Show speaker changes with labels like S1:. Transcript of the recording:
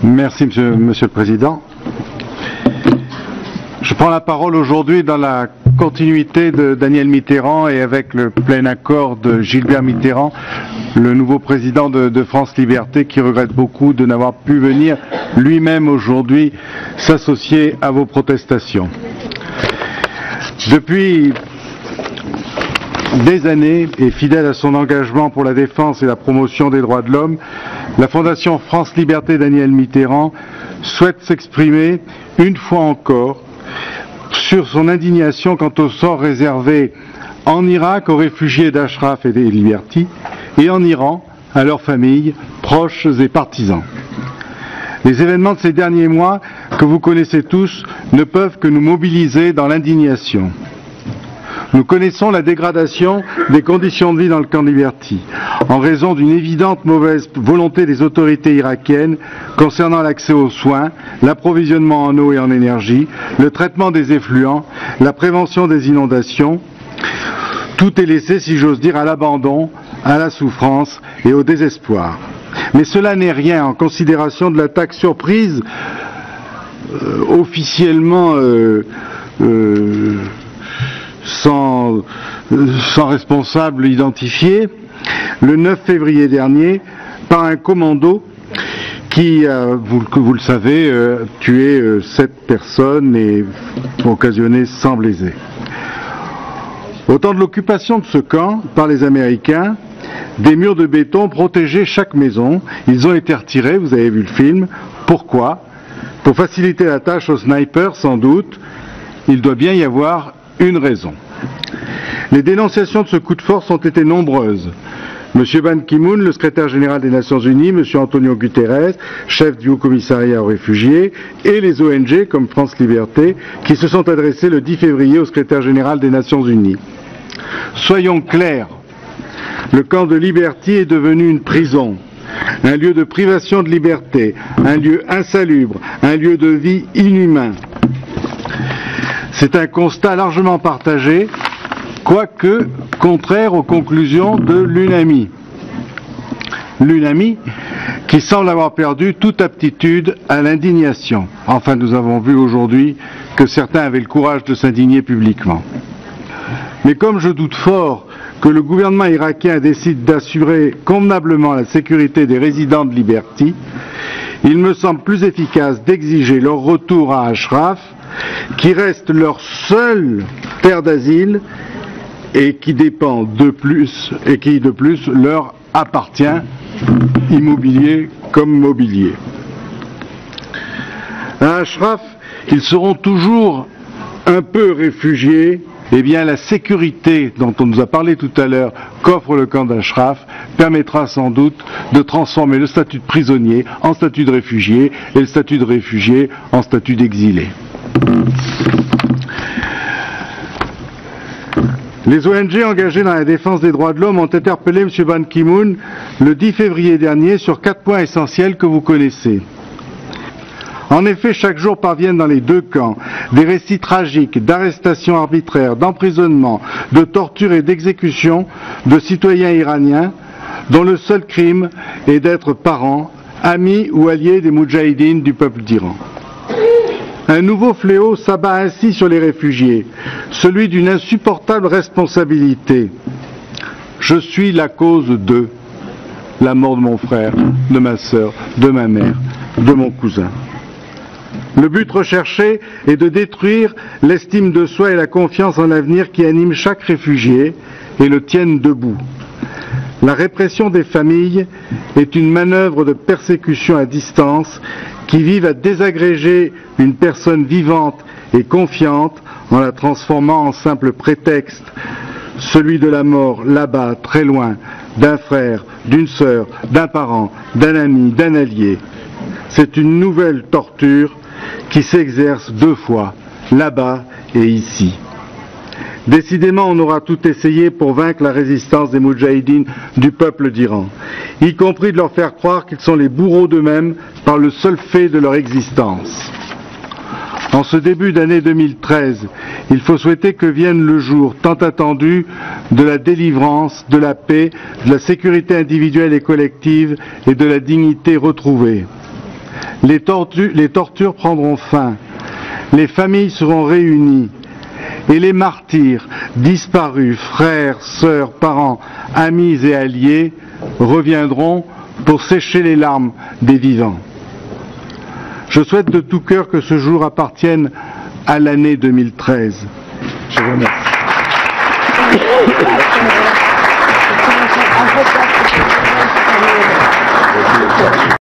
S1: Merci, Monsieur le Président. Je prends la parole aujourd'hui dans la continuité de Daniel Mitterrand et avec le plein accord de Gilbert Mitterrand, le nouveau président de France Liberté, qui regrette beaucoup de n'avoir pu venir lui-même aujourd'hui s'associer à vos protestations. Depuis des années, et fidèle à son engagement pour la défense et la promotion des droits de l'homme, la Fondation France Liberté Daniel Mitterrand souhaite s'exprimer une fois encore sur son indignation quant au sort réservé en Irak aux réfugiés d'Ashraf et des Liberty et en Iran à leurs familles, proches et partisans. Les événements de ces derniers mois, que vous connaissez tous, ne peuvent que nous mobiliser dans l'indignation. Nous connaissons la dégradation des conditions de vie dans le camp Liberty, en raison d'une évidente mauvaise volonté des autorités irakiennes concernant l'accès aux soins, l'approvisionnement en eau et en énergie, le traitement des effluents, la prévention des inondations. Tout est laissé, si j'ose dire, à l'abandon, à la souffrance et au désespoir. Mais cela n'est rien en considération de l'attaque surprise, officiellement sans responsable identifié, le 9 février dernier, par un commando qui, vous le savez, tué 7 personnes et occasionné 100 blessés. Au temps de l'occupation de ce camp par les Américains, des murs de béton protégeaient chaque maison. Ils ont été retirés, vous avez vu le film. Pourquoi? Pour faciliter la tâche aux snipers, sans doute. Il doit bien y avoir une raison. Les dénonciations de ce coup de force ont été nombreuses. M. Ban Ki-moon, le secrétaire général des Nations Unies, M. Antonio Guterres, chef du Haut-Commissariat aux réfugiés, et les ONG comme France Liberté, qui se sont adressés le 10 février au secrétaire général des Nations Unies. Soyons clairs, le camp de Liberty est devenu une prison, un lieu de privation de liberté, un lieu insalubre, un lieu de vie inhumain. C'est un constat largement partagé, quoique contraire aux conclusions de l'UNAMI. L'UNAMI qui semble avoir perdu toute aptitude à l'indignation. Enfin, nous avons vu aujourd'hui que certains avaient le courage de s'indigner publiquement. Mais comme je doute fort que le gouvernement irakien décide d'assurer convenablement la sécurité des résidents de Liberty, il me semble plus efficace d'exiger leur retour à Ashraf, qui reste leur seule terre d'asile et qui dépend de plus, et qui de plus leur appartient, immobilier comme mobilier. À Ashraf, ils seront toujours un peu réfugiés. Eh bien, la sécurité dont on nous a parlé tout à l'heure qu'offre le camp d'Ashraf permettra sans doute de transformer le statut de prisonnier en statut de réfugié et le statut de réfugié en statut d'exilé. Les ONG engagées dans la défense des droits de l'homme ont interpellé M. Ban Ki-moon le 10 février dernier sur 4 points essentiels que vous connaissez. En effet, chaque jour parviennent dans les deux camps des récits tragiques d'arrestations arbitraires, d'emprisonnement, de torture et d'exécution de citoyens iraniens dont le seul crime est d'être parents, amis ou alliés des moudjahidines du peuple d'Iran. Un nouveau fléau s'abat ainsi sur les réfugiés, celui d'une insupportable responsabilité. Je suis la cause de la mort de mon frère, de ma sœur, de ma mère, de mon cousin. Le but recherché est de détruire l'estime de soi et la confiance en l'avenir qui animent chaque réfugié et le tiennent debout. La répression des familles est une manœuvre de persécution à distance qui vise à désagréger une personne vivante et confiante en la transformant en simple prétexte, celui de la mort là-bas, très loin, d'un frère, d'une sœur, d'un parent, d'un ami, d'un allié. C'est une nouvelle torture qui s'exerce deux fois, là-bas et ici. Décidément, on aura tout essayé pour vaincre la résistance des moudjahidines du peuple d'Iran, y compris de leur faire croire qu'ils sont les bourreaux d'eux-mêmes par le seul fait de leur existence. En ce début d'année 2013, il faut souhaiter que vienne le jour tant attendu de la délivrance, de la paix, de la sécurité individuelle et collective et de la dignité retrouvée. les tortures prendront fin, les familles seront réunies, et les martyrs, disparus, frères, sœurs, parents, amis et alliés, reviendront pour sécher les larmes des vivants. Je souhaite de tout cœur que ce jour appartienne à l'année 2013. Je vous remercie.